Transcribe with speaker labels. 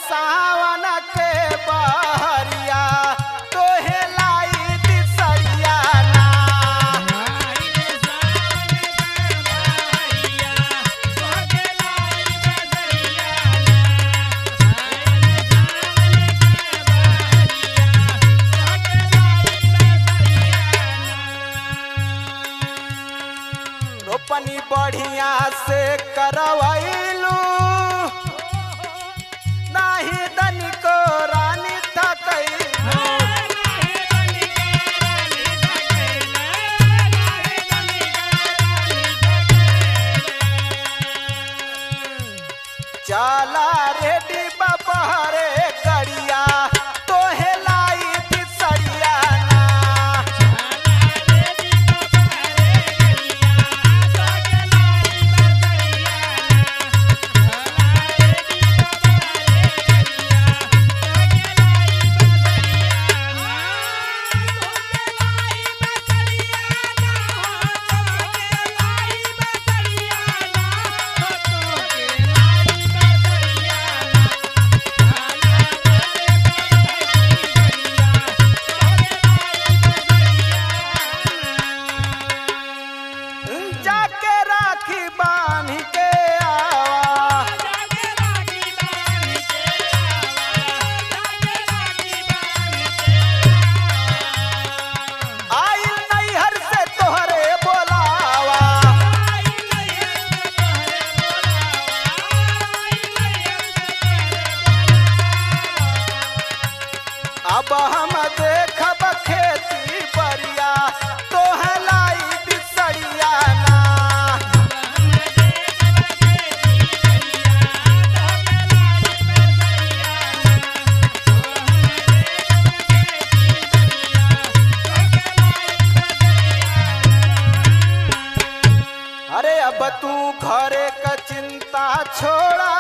Speaker 1: सावन के बहरिया तोहे लाई दिसरिया ना। रोपनी बढ़िया से करवैलू नाही दनिको रानी थकैलू। चला रेडी बपहरे गड़िया तोहे लाई दिसरिया ना। जाके राखी बांध के आवा आइल नैहर से तोहरे बोलावा। अब हम देखब खेती बरिया तोहे लाई दिसरिया ना। अरे अब तू घरे का चिंता छोड़ा